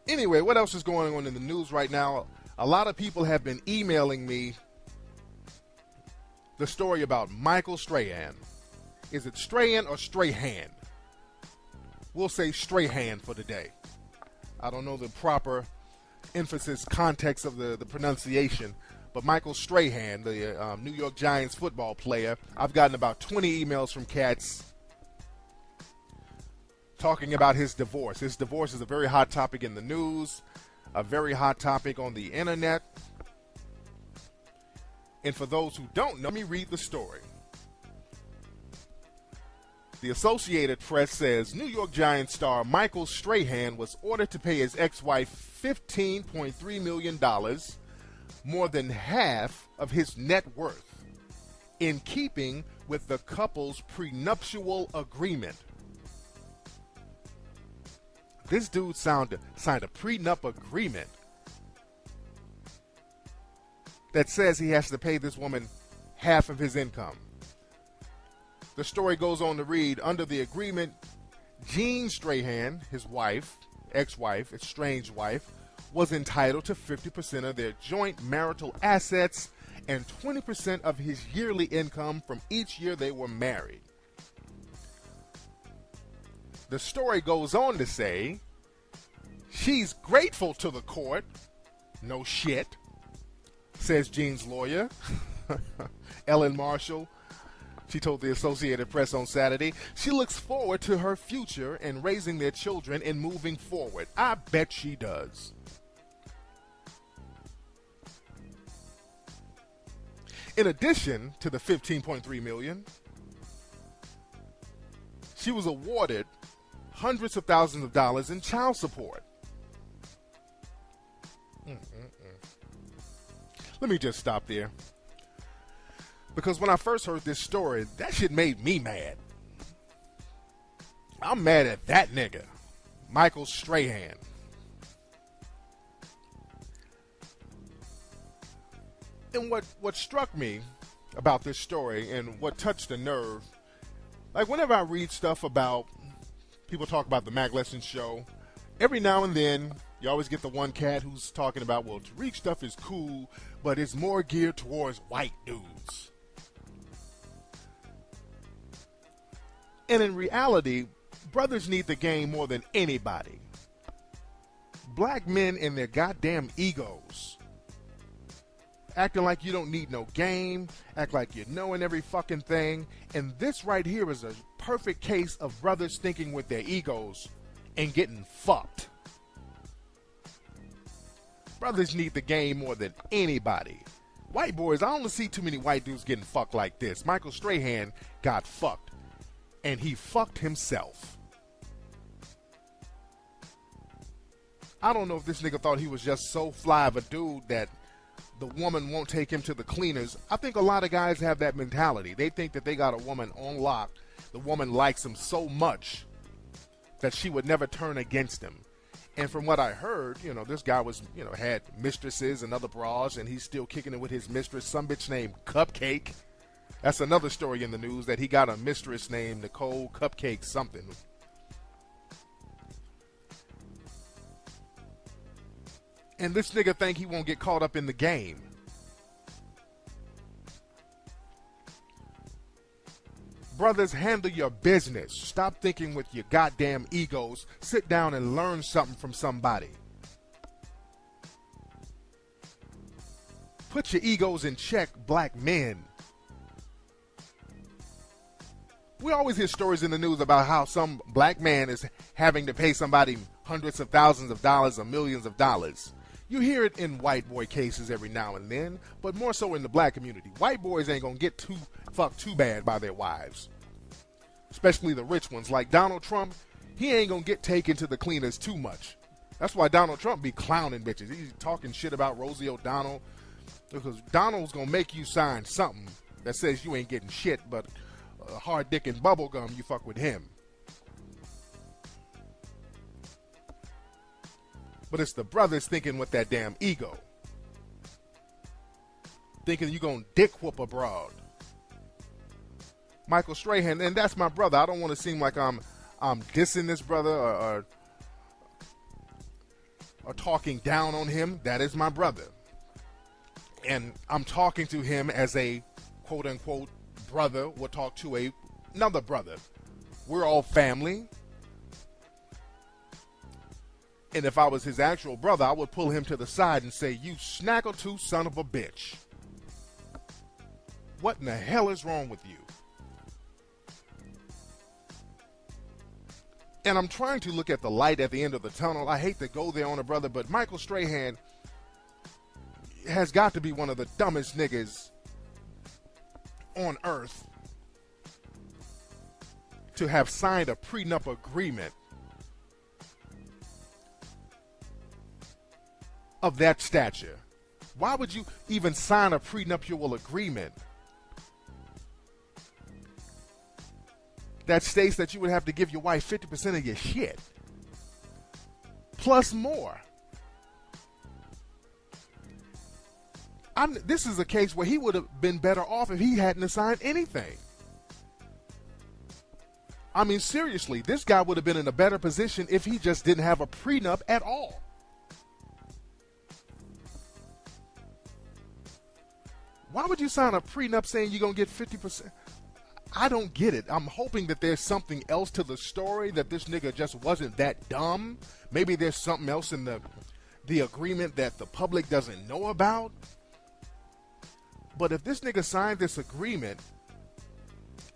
Anyway, what else is going on in the news right now? A lot of people have been emailing me the story about Michael Strahan. Is it Strahan or Strahan? We'll say Strahan for today. I don't know the proper emphasis, context of the pronunciation, but Michael Strahan, the New York Giants football player, I've gotten about 20 emails from cats talking about his divorce. His divorce is a very hot topic in the news, a very hot topic on the internet. And for those who don't know, let me read the story. The Associated Press says New York Giants star Michael Strahan was ordered to pay his ex-wife $15.3 million, more than half of his net worth, in keeping with the couple's prenuptial agreement. This dude signed a prenup agreement that says he has to pay this woman half of his income. The story goes on to read, under the agreement, Jean Strahan, his wife, ex-wife, estranged wife, was entitled to 50% of their joint marital assets and 20% of his yearly income from each year they were married. The story goes on to say, she's grateful to the court. No shit, says Jean's lawyer, Ellen Marshall. She told the Associated Press on Saturday, she looks forward to her future and raising their children and moving forward. I bet she does. In addition to the $15.3 million, she was awarded hundreds of thousands of dollars in child support. Let me just stop there. Because when I first heard this story, that shit made me mad. I'm mad at that nigga, Michael Strahan. And what struck me about this story and what touched the nerve, like whenever I read stuff about, people talk about the Mac Lesson show, every now and then you always get the one cat who's talking about, well, Tariq stuff is cool, but it's more geared towards white dudes. And in reality, brothers need the game more than anybody. Black men and their goddamn egos. Acting like you don't need no game, act like you're knowing every fucking thing. And this right here is a perfect case of brothers thinking with their egos and getting fucked. Brothers need the game more than anybody. White boys, I don't see too many white dudes getting fucked like this. Michael Strahan got fucked. And he fucked himself. I don't know if this nigga thought he was just so fly of a dude that the woman won't take him to the cleaners. I think a lot of guys have that mentality. They think that they got a woman on lock. The woman likes him so much that she would never turn against him. And from what I heard, this guy was, had mistresses and other bras, and he's still kicking it with his mistress, some bitch named Cupcake. That's another story in the news, that he got a mistress named Nicole Cupcake something. And this nigga think he won't get caught up in the game. Brothers, handle your business. Stop thinking with your goddamn egos. Sit down and learn something from somebody. Put your egos in check, black men. We always hear stories in the news about how some black man is having to pay somebody hundreds of thousands of dollars or millions of dollars. You hear it in white boy cases every now and then, but more so in the black community. White boys ain't gonna get fucked too bad by their wives. Especially the rich ones. Like Donald Trump, he ain't gonna get taken to the cleaners too much. That's why Donald Trump be clowning bitches. He's talking shit about Rosie O'Donnell. Because Donald's gonna make you sign something that says you ain't getting shit, but hard dick and bubble gum, you fuck with him. But it's the brothers thinking with that damn ego. Thinking you gonna dick whoop abroad. Michael Strahan, and that's my brother. I don't want to seem like I'm dissing this brother or are talking down on him, that is my brother. And I'm talking to him as a quote-unquote brother would talk to another brother. We're all family. And if I was his actual brother, I would pull him to the side and say, "You snaggletooth son of a bitch. What in the hell is wrong with you?" And I'm trying to look at the light at the end of the tunnel. I hate to go there on a brother, but Michael Strahan has got to be one of the dumbest niggas on earth to have signed a prenup agreement of that stature. Why would you even sign a prenuptial agreement that states that you would have to give your wife 50% of your shit plus more? This is a case where he would have been better off if he hadn't signed anything. I mean, seriously, this guy would have been in a better position if he just didn't have a prenup at all. Why would you sign a prenup saying you're going to get 50%? I don't get it. I'm hoping that there's something else to the story, that this nigga just wasn't that dumb. Maybe there's something else in the agreement that the public doesn't know about. But if this nigga signed this agreement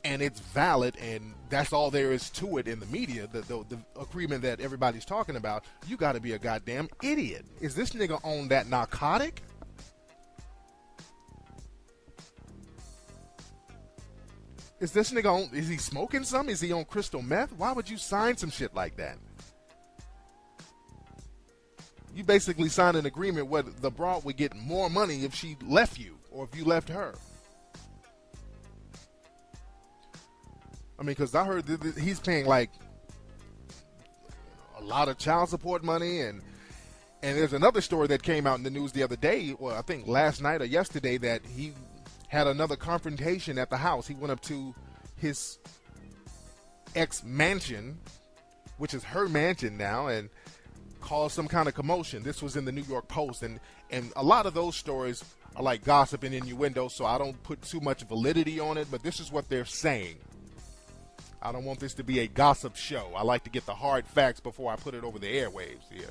and it's valid and that's all there is to it in the media, the agreement that everybody's talking about, you got to be a goddamn idiot. Is this nigga on that narcotic? Is this nigga on, is he smoking some? Is he on crystal meth? Why would you sign some shit like that? You basically signed an agreement where the broad would get more money if she left you or if you left her. I mean, because I heard that he's paying like a lot of child support money, and there's another story that came out in the news the other day, well, I think last night or yesterday, that he had another confrontation at the house. He went up to his ex-mansion, which is her mansion now, and caused some kind of commotion. This was in the New York Post, and a lot of those stories are like gossip and innuendo, so I don't put too much validity on it, but this is what they're saying. I don't want this to be a gossip show. I like to get the hard facts before I put it over the airwaves here.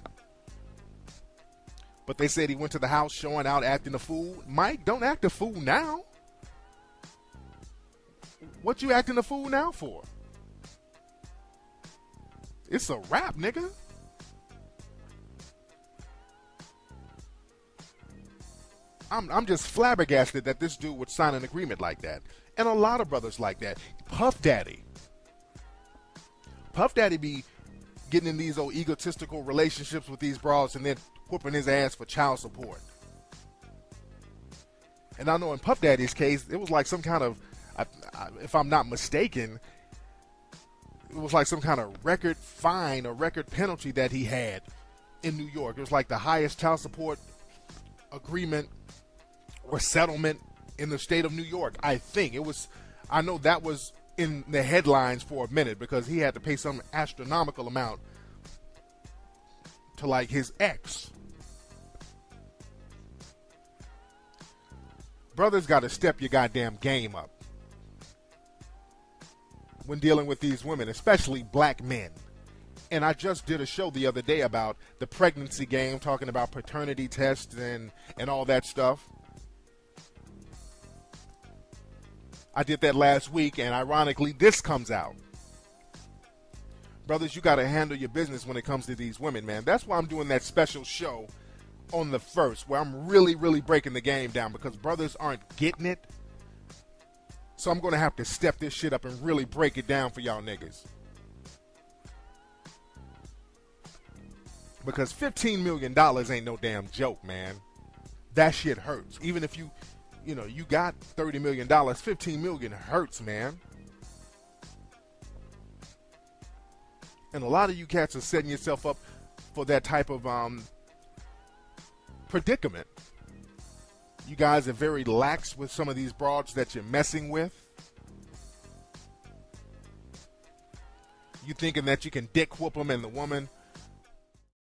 But they said he went to the house showing out, acting a fool. Mike, don't act a fool now. What you acting a fool now for? It's a wrap, nigga. I'm just flabbergasted that this dude would sign an agreement like that. And a lot of brothers like that. Puff Daddy be getting in these old egotistical relationships with these broads and then whooping his ass for child support. And I know in Puff Daddy's case, it was like some kind of, if I'm not mistaken, it was like some kind of record fine or record penalty that he had in New York. It was like the highest child support agreement or settlement in the state of New York. I think it was, I know that was in the headlines for a minute because he had to pay some astronomical amount to like his ex. Brothers got to step your goddamn game up when dealing with these women, especially black men. And I just did a show the other day about the pregnancy game, talking about paternity tests and all that stuff. I did that last week, and ironically, this comes out. Brothers, you got to handle your business when it comes to these women, man. That's why I'm doing that special show on the 1st, where I'm really, really breaking the game down because brothers aren't getting it. So I'm going to have to step this shit up and really break it down for y'all niggas. Because $15 million ain't no damn joke, man. That shit hurts. Even if you got $30 million, $15 million hurts, man. And a lot of you cats are setting yourself up for that type of predicament. You guys are very lax with some of these broads that you're messing with. You thinking that you can dick whoop them and the woman